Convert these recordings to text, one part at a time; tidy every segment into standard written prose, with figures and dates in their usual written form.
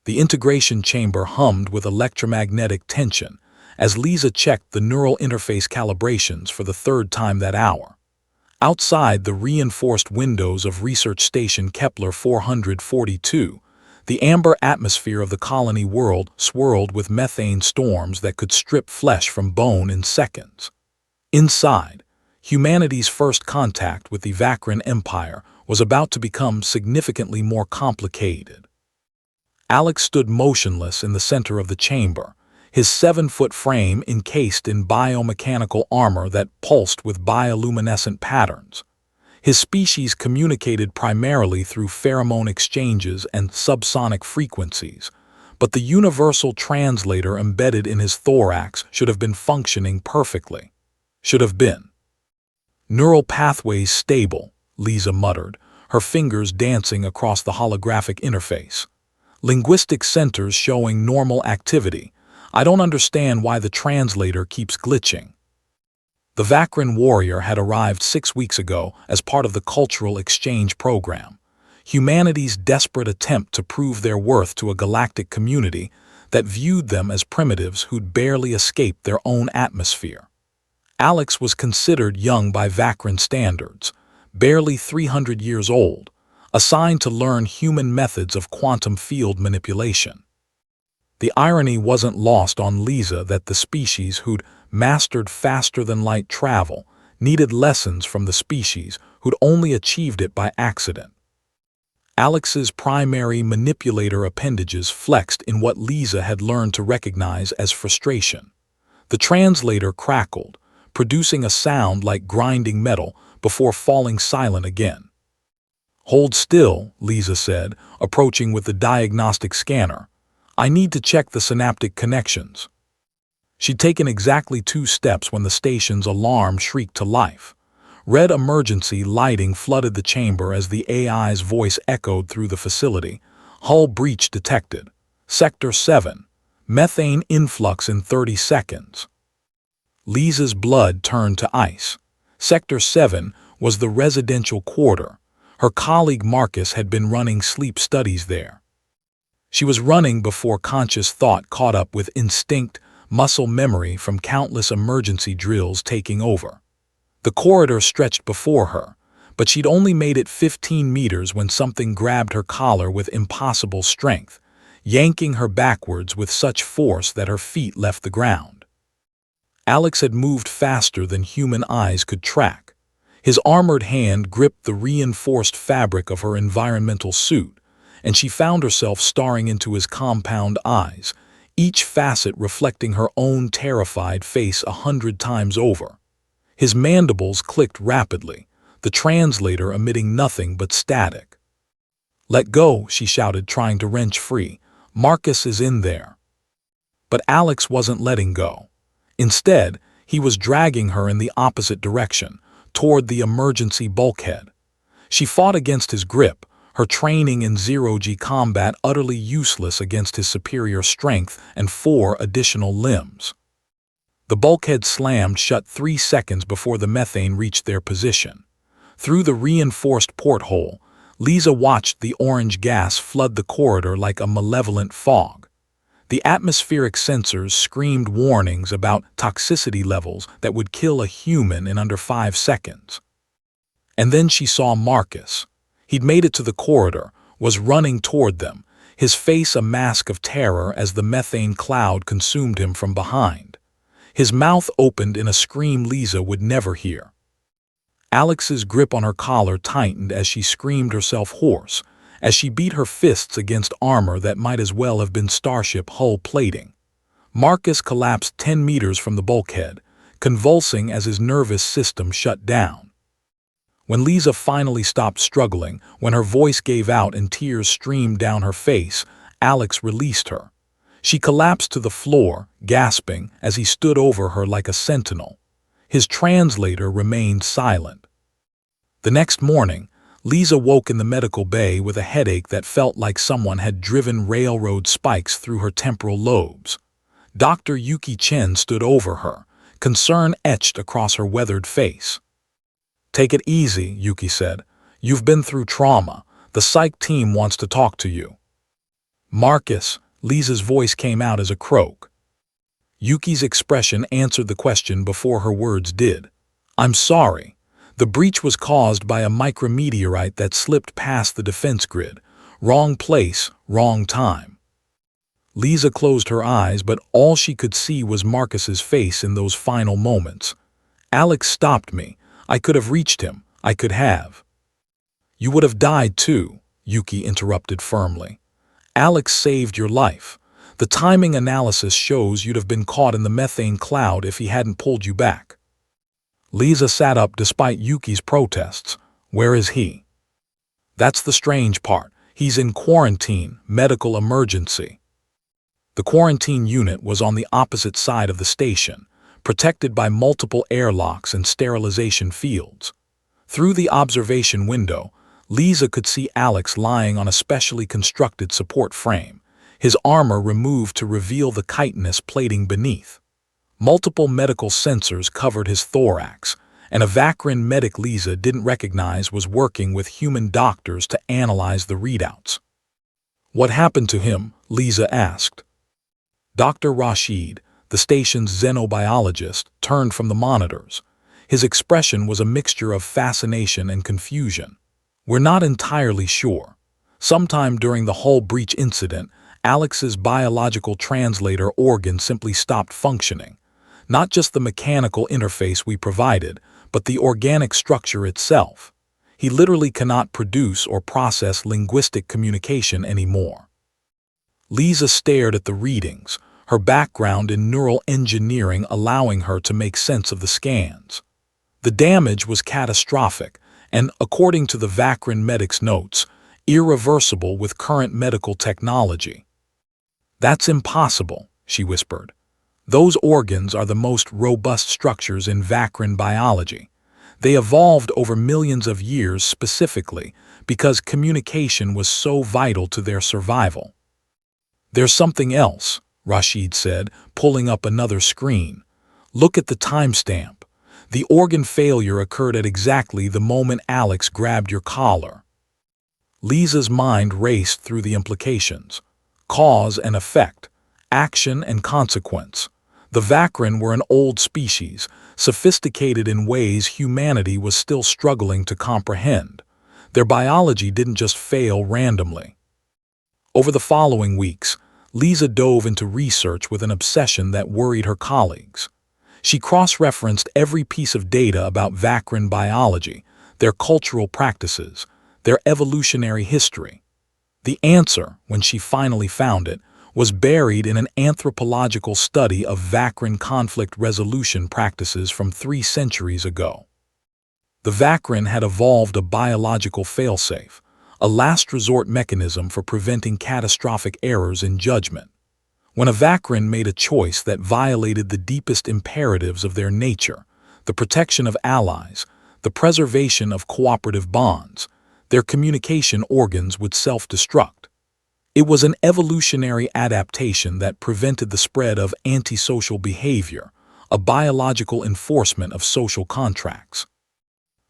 The integration chamber hummed with electromagnetic tension as Lisa checked the neural interface calibrations for the third time that hour. Outside the reinforced windows of Research Station Kepler 442, the amber atmosphere of the colony world swirled with methane storms that could strip flesh from bone in seconds. Inside, humanity's first contact with the Vakran Empire was about to become significantly more complicated. Alex stood motionless in the center of the chamber, his 7-foot frame encased in biomechanical armor that pulsed with bioluminescent patterns. His species communicated primarily through pheromone exchanges and subsonic frequencies, but the universal translator embedded in his thorax should have been functioning perfectly. Should have been. Neural pathways stable, Lisa muttered, her fingers dancing across the holographic interface. Linguistic centers showing normal activity. I don't understand why the translator keeps glitching. The Vakran warrior had arrived 6 weeks ago as part of the cultural exchange program, humanity's desperate attempt to prove their worth to a galactic community that viewed them as primitives who'd barely escaped their own atmosphere. Alex was considered young by Vakran standards, barely 300 years old, assigned to learn human methods of quantum field manipulation. The irony wasn't lost on Lisa that the species who'd mastered faster-than-light travel needed lessons from the species who'd only achieved it by accident. Alex's primary manipulator appendages flexed in what Lisa had learned to recognize as frustration. The translator crackled, producing a sound like grinding metal before falling silent again. "Hold still," Lisa said, approaching with the diagnostic scanner. "I need to check the synaptic connections." She'd taken exactly 2 steps when the station's alarm shrieked to life. Red emergency lighting flooded the chamber as the AI's voice echoed through the facility. "Hull breach detected. Sector 7. Methane influx in 30 seconds." Lisa's blood turned to ice. Sector 7 was the residential quarter. Her colleague Marcus had been running sleep studies there. She was running before conscious thought caught up with instinct, muscle memory from countless emergency drills taking over. The corridor stretched before her, but she'd only made it 15 meters when something grabbed her collar with impossible strength, yanking her backwards with such force that her feet left the ground. Alex had moved faster than human eyes could track. His armored hand gripped the reinforced fabric of her environmental suit, and she found herself staring into his compound eyes, each facet reflecting her own terrified face 100 times over. His mandibles clicked rapidly, the translator emitting nothing but static. "Let go," she shouted, trying to wrench free. "Marcus is in there." But Alex wasn't letting go. Instead, he was dragging her in the opposite direction, toward the emergency bulkhead. She fought against his grip, her training in zero-G combat utterly useless against his superior strength and 4 additional limbs. The bulkhead slammed shut 3 seconds before the methane reached their position. Through the reinforced porthole, Lisa watched the orange gas flood the corridor like a malevolent fog. The atmospheric sensors screamed warnings about toxicity levels that would kill a human in under 5 seconds. And then she saw Marcus. He'd made it to the corridor, was running toward them, his face a mask of terror as the methane cloud consumed him from behind. His mouth opened in a scream Lisa would never hear. Alex's grip on her collar tightened as she screamed herself hoarse, as she beat her fists against armor that might as well have been starship hull plating. Marcus collapsed 10 meters from the bulkhead, convulsing as his nervous system shut down. When Lisa finally stopped struggling, when her voice gave out and tears streamed down her face, Alex released her. She collapsed to the floor, gasping, as he stood over her like a sentinel. His translator remained silent. The next morning, Lisa woke in the medical bay with a headache that felt like someone had driven railroad spikes through her temporal lobes. Dr. Yuki Chen stood over her, concern etched across her weathered face. "Take it easy," Yuki said. "You've been through trauma. The psych team wants to talk to you." Marcus, Lisa's voice came out as a croak. Yuki's expression answered the question before her words did. I'm sorry. The breach was caused by a micrometeorite that slipped past the defense grid. Wrong place, wrong time. Lisa closed her eyes, but all she could see was Marcus's face in those final moments. Alex stopped me. I could have reached him. I could have. You would have died too, Yuki interrupted firmly. Alex saved your life. The timing analysis shows you'd have been caught in the methane cloud if he hadn't pulled you back. Lisa sat up despite Yuki's protests. Where is he? That's the strange part. He's in quarantine, medical emergency. The quarantine unit was on the opposite side of the station, protected by multiple airlocks and sterilization fields. Through the observation window, Lisa could see Alex lying on a specially constructed support frame, his armor removed to reveal the chitinous plating beneath. Multiple medical sensors covered his thorax, and a Vakrin medic Lisa didn't recognize was working with human doctors to analyze the readouts. What happened to him? Lisa asked. Dr. Rashid, the station's xenobiologist, turned from the monitors. His expression was a mixture of fascination and confusion. We're not entirely sure. Sometime during the hull breach incident, Alex's biological translator organ simply stopped functioning. Not just the mechanical interface we provided, but the organic structure itself. He literally cannot produce or process linguistic communication anymore. Lisa stared at the readings, her background in neural engineering allowing her to make sense of the scans. The damage was catastrophic and, according to the Vakrin medic's notes, irreversible with current medical technology. That's impossible, she whispered. Those organs are the most robust structures in Vakrin biology. They evolved over millions of years specifically because communication was so vital to their survival. There's something else, Rashid said, pulling up another screen. Look at the timestamp. The organ failure occurred at exactly the moment Alex grabbed your collar. Lisa's mind raced through the implications. Cause and effect, action and consequence. The Vakrin were an old species, sophisticated in ways humanity was still struggling to comprehend. Their biology didn't just fail randomly. Over the following weeks, Lisa dove into research with an obsession that worried her colleagues. She cross-referenced every piece of data about Vakrin biology, their cultural practices, their evolutionary history. The answer, when she finally found it, was buried in an anthropological study of Vakrin conflict resolution practices from 3 centuries ago. The Vakrin had evolved a biological failsafe, a last-resort mechanism for preventing catastrophic errors in judgment. When a Vakrin made a choice that violated the deepest imperatives of their nature, the protection of allies, the preservation of cooperative bonds, their communication organs would self-destruct. It was an evolutionary adaptation that prevented the spread of antisocial behavior, a biological enforcement of social contracts.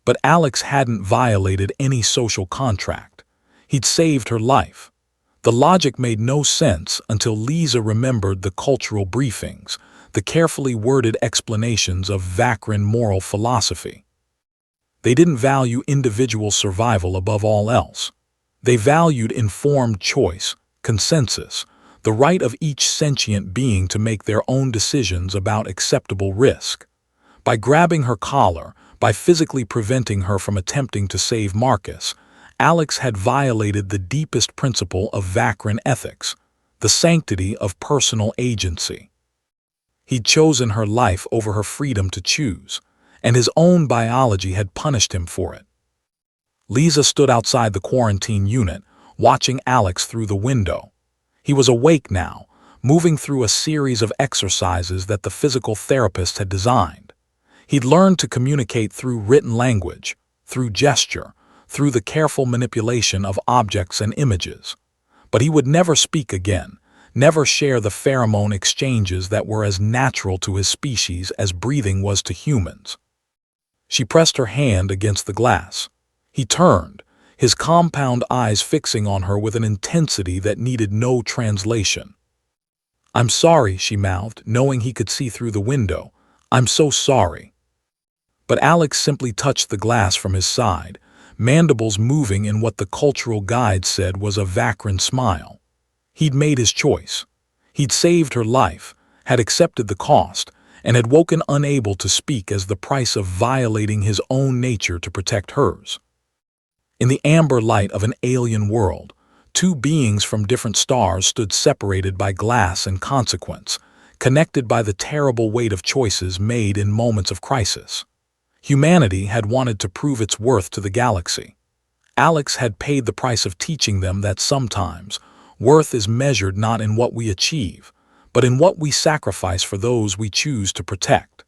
But Alex hadn't violated any social contract. He'd saved her life. The logic made no sense until Lisa remembered the cultural briefings, the carefully worded explanations of Vakrin moral philosophy. They didn't value individual survival above all else. They valued informed choice, consensus, the right of each sentient being to make their own decisions about acceptable risk. By grabbing her collar, by physically preventing her from attempting to save Marcus, Alex had violated the deepest principle of Vakrin ethics, the sanctity of personal agency. He'd chosen her life over her freedom to choose, and his own biology had punished him for it. Lisa stood outside the quarantine unit, watching Alex through the window. He was awake now, moving through a series of exercises that the physical therapist had designed. He'd learned to communicate through written language, through gesture, through the careful manipulation of objects and images. But he would never speak again, never share the pheromone exchanges that were as natural to his species as breathing was to humans. She pressed her hand against the glass. He turned, his compound eyes fixing on her with an intensity that needed no translation. "I'm sorry," she mouthed, knowing he could see through the window. "I'm so sorry." But Alex simply touched the glass from his side, mandibles moving in what the cultural guide said was a Vacran smile. He'd made his choice. He'd saved her life, had accepted the cost, and had woken unable to speak as the price of violating his own nature to protect hers. In the amber light of an alien world, two beings from different stars stood separated by glass and consequence, connected by the terrible weight of choices made in moments of crisis. Humanity had wanted to prove its worth to the galaxy. Alex had paid the price of teaching them that sometimes worth is measured not in what we achieve, but in what we sacrifice for those we choose to protect.